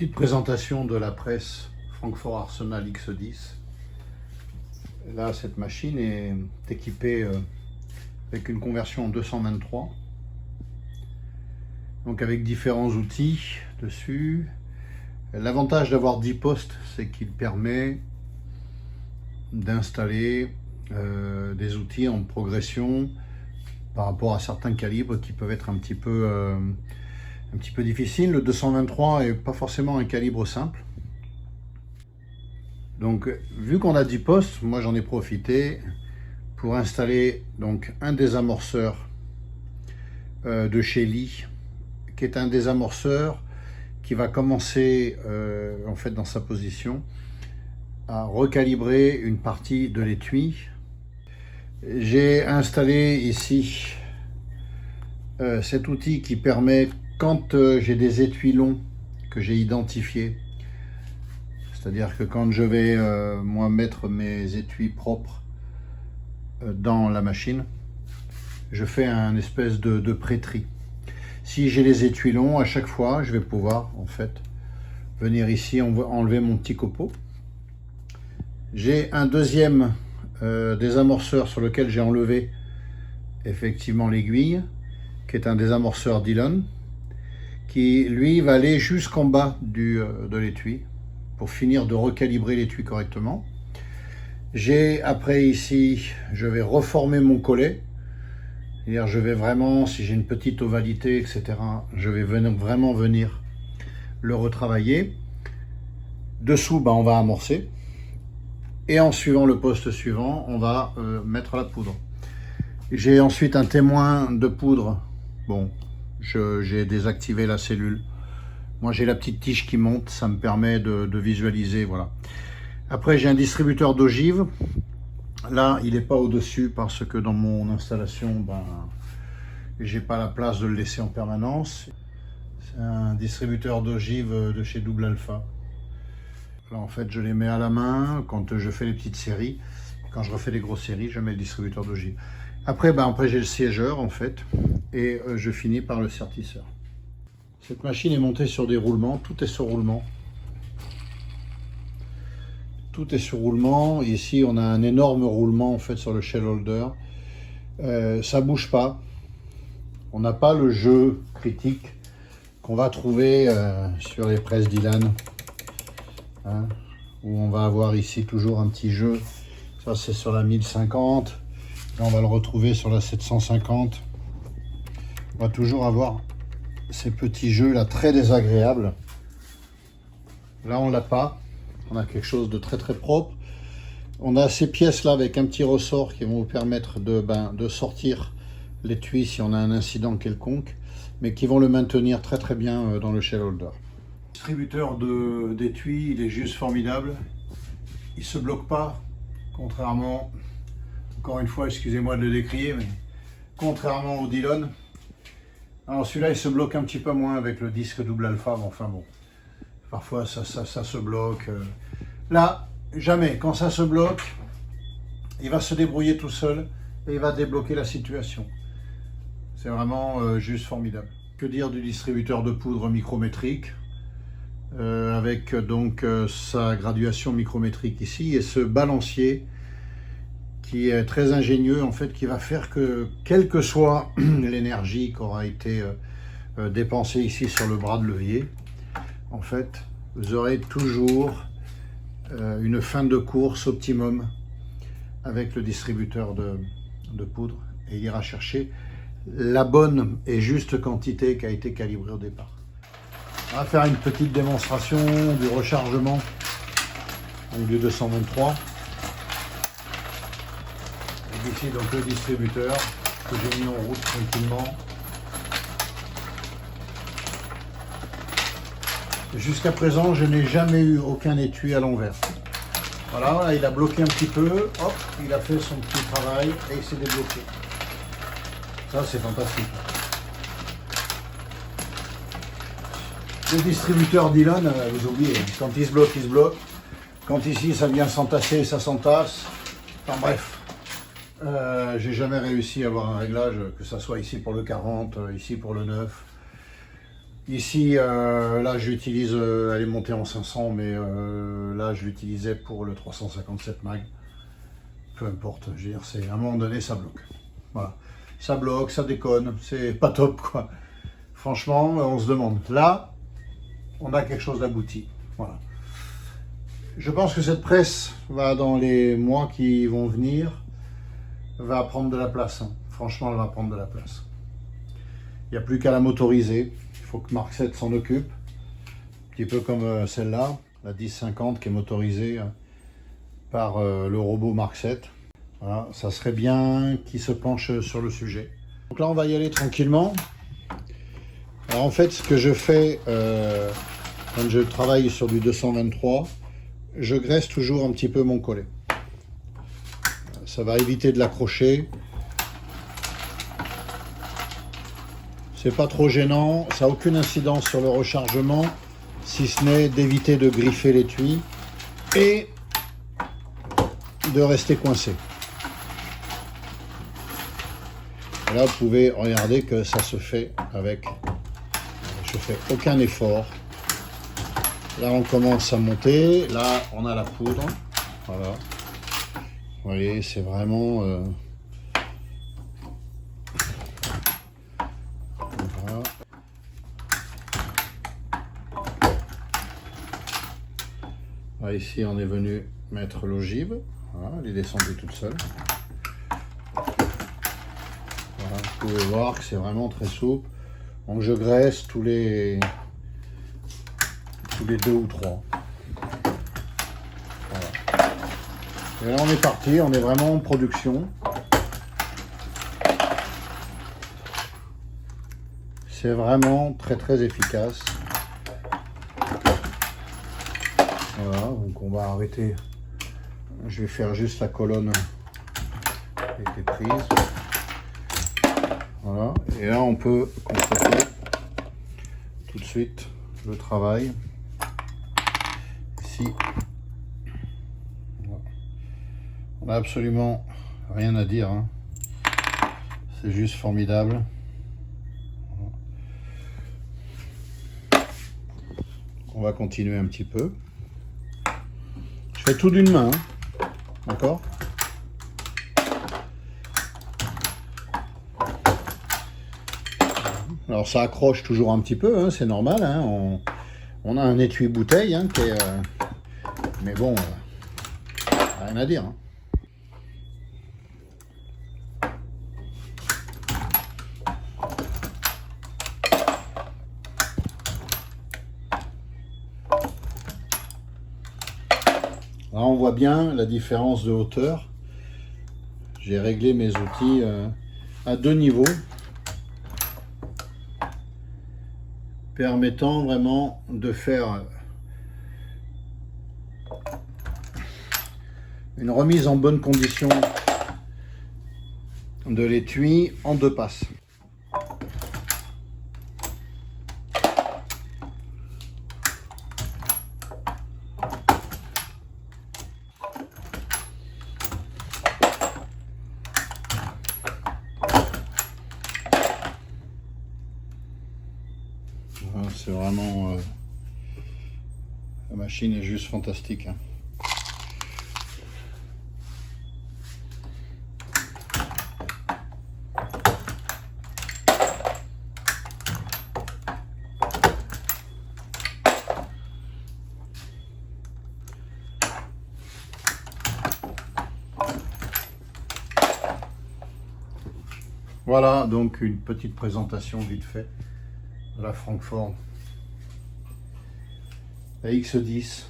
Petite présentation de la presse Francfort Arsenal X10. Là, cette machine est équipée avec une conversion en 223. Donc avec différents outils dessus. L'avantage d'avoir 10 postes, c'est qu'il permet d'installer des outils en progression par rapport à certains calibres qui peuvent être un petit peu difficiles. Le 223 n'est pas forcément un calibre simple. Donc vu qu'on a 10 postes, moi j'en ai profité pour installer donc un désamorceur de chez Lee, qui est un désamorceur qui va commencer en fait dans sa position à recalibrer une partie de l'étui. J'ai installé ici cet outil qui permet, quand j'ai des étuis longs que j'ai identifiés, c'est-à-dire que quand je vais moi mettre mes étuis propres dans la machine, je fais un espèce de pré-tri. Si j'ai les étuis longs, à chaque fois, je vais pouvoir en fait venir ici enlever mon petit copeau. J'ai un deuxième désamorceur sur lequel j'ai enlevé effectivement l'aiguille, qui est un désamorceur Dillon, qui lui va aller jusqu'en bas de l'étui pour finir de recalibrer l'étui correctement. J'ai après ici, je vais reformer mon collet. C'est-à-dire, je vais vraiment, si j'ai une petite ovalité, etc., je vais vraiment venir le retravailler. Dessous, on va amorcer. Et en suivant le poste suivant, on va mettre la poudre. J'ai ensuite un témoin de poudre. Bon, j'ai désactivé la cellule. Moi, j'ai la petite tige qui monte, ça me permet de visualiser, voilà. Après, j'ai un distributeur d'ogive. Là, il n'est pas au-dessus parce que dans mon installation, j'ai pas la place de le laisser en permanence. C'est un distributeur d'ogive de chez Double Alpha. Là, en fait, je les mets à la main quand je fais les petites séries. Quand je refais les grosses séries, je mets le distributeur d'ogive. Après, j'ai le siégeur, en fait, et je finis par le sertisseur. Cette machine est montée sur des roulements. Tout est sur roulement. Tout est sur roulement. Ici, on a un énorme roulement en fait sur le shell holder. Ça bouge pas. On n'a pas le jeu critique qu'on va trouver sur les presses Dillon, hein, où on va avoir ici toujours un petit jeu. Ça, c'est sur la 1050. Là, on va le retrouver sur la 750. On va toujours avoir ces petits jeux là très désagréables. Là, on l'a pas. On a quelque chose de très très propre. On a ces pièces là avec un petit ressort qui vont vous permettre de sortir l'étui si on a un incident quelconque, mais qui vont le maintenir très très bien dans le shell holder. Le distributeur d'étui, il est juste formidable. Il se bloque pas, contrairement, encore une fois, excusez-moi de le décrier, mais contrairement au Dillon. Alors celui-là, il se bloque un petit peu moins avec le disque double alpha, mais enfin bon. Parfois, ça se bloque. Là, jamais. Quand ça se bloque, il va se débrouiller tout seul et il va débloquer la situation. C'est vraiment juste formidable. Que dire du distributeur de poudre micrométrique avec donc sa graduation micrométrique ici et ce balancier qui est très ingénieux en fait, qui va faire que quelle que soit l'énergie qui aura été dépensée ici sur le bras de levier, en fait, vous aurez toujours une fin de course optimum avec le distributeur de poudre et il ira chercher la bonne et juste quantité qui a été calibrée au départ. On va faire une petite démonstration du rechargement du 223. Et ici donc le distributeur que j'ai mis en route tranquillement. Jusqu'à présent, je n'ai jamais eu aucun étui à l'envers. Voilà, il a bloqué un petit peu, hop, il a fait son petit travail et il s'est débloqué. Ça, c'est fantastique. Le distributeur Dillon, vous oubliez, quand il se bloque, il se bloque. Quand ici, ça vient s'entasser, ça s'entasse. Enfin bref, j'ai jamais réussi à avoir un réglage, que ce soit ici pour le 40, ici pour le 9. Ici, là, j'utilise, elle est montée en 500, mais là, je l'utilisais pour le 357 mag. Peu importe, je veux dire, à un moment donné, ça bloque. Voilà. Ça bloque, ça déconne, c'est pas top, quoi. Franchement, on se demande. Là, on a quelque chose d'abouti. Voilà. Je pense que cette presse va, dans les mois qui vont venir, va prendre de la place. Hein. Franchement, elle va prendre de la place. Il n'y a plus qu'à la motoriser. Il faut que Mark 7 s'en occupe. Un petit peu comme celle-là, la 1050 qui est motorisée par le robot Mark 7. Voilà, ça serait bien qu'il se penche sur le sujet. Donc là, on va y aller tranquillement. Alors en fait, ce que je fais quand je travaille sur du 223, je graisse toujours un petit peu mon collet. Ça va éviter de l'accrocher. C'est pas trop gênant, ça n'a aucune incidence sur le rechargement, si ce n'est d'éviter de griffer l'étui et de rester coincé. Et là, vous pouvez regarder que ça se fait avec... Je fais aucun effort. Là, on commence à monter. Là, on a la poudre. Voilà. Vous voyez, c'est vraiment... Voilà. Là, ici, on est venu mettre l'ogive. Voilà, elle est descendue toute seule. Voilà, vous pouvez voir que c'est vraiment très souple. Donc, je graisse tous les 2 ou 3. Voilà. Et là, on est parti. On est vraiment en production. C'est vraiment très très efficace. Voilà, donc on va arrêter. Je vais faire juste la colonne qui était prise. Voilà, et là on peut constater tout de suite le travail. Ici, voilà. On n'a absolument rien à dire. Hein. C'est juste formidable. On va continuer un petit peu. Je fais tout d'une main, hein. D'accord? Alors ça accroche toujours un petit peu, hein, c'est normal. Hein. On a un étui bouteille hein, qui est, mais bon, rien à dire. Hein. Là, on voit bien la différence de hauteur. J'ai réglé mes outils à 2 niveaux, permettant vraiment de faire une remise en bonne condition de l'étui en 2 passes. C'est vraiment... la machine est juste fantastique. Hein. Voilà donc une petite présentation vite fait de la Francfort. La X10.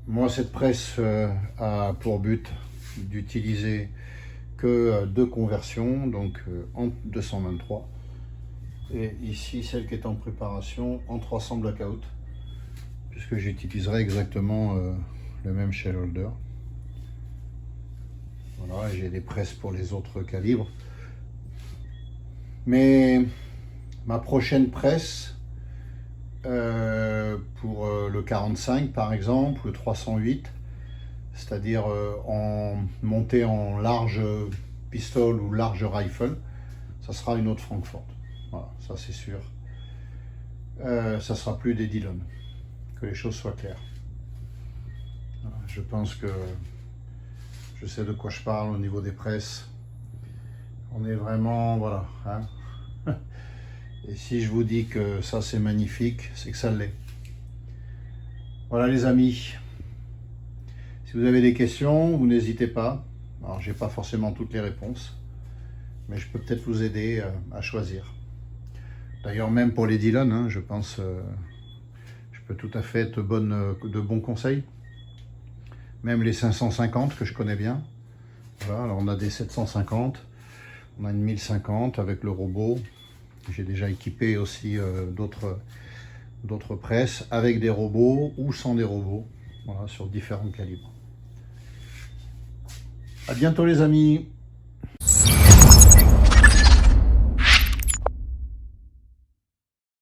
Moi, cette presse a pour but d'utiliser que 2 conversions, donc en 223. Et ici, celle qui est en préparation en 300 blackout, puisque j'utiliserai exactement le même shell holder. Voilà, j'ai des presses pour les autres calibres. Mais ma prochaine presse, pour le 45 par exemple, le 308, c'est-à-dire en montée en large pistol ou large rifle, ça sera une autre Francfort. Voilà, ça c'est sûr. ça sera plus des Dillon. Que les choses soient claires. Voilà, je pense que je sais de quoi je parle au niveau des presses. On est vraiment, voilà. Hein. Et si je vous dis que ça c'est magnifique, c'est que ça l'est. Voilà les amis. Si vous avez des questions, vous n'hésitez pas. Alors j'ai pas forcément toutes les réponses, mais je peux peut-être vous aider à choisir. D'ailleurs même pour les Dillon, hein, je pense, je peux tout à fait être de bons conseils. Même les 550 que je connais bien. Voilà, alors on a des 750, on a une 1050 avec le robot. J'ai déjà équipé aussi d'autres presses avec des robots ou sans des robots, voilà, sur différents calibres. À bientôt les amis.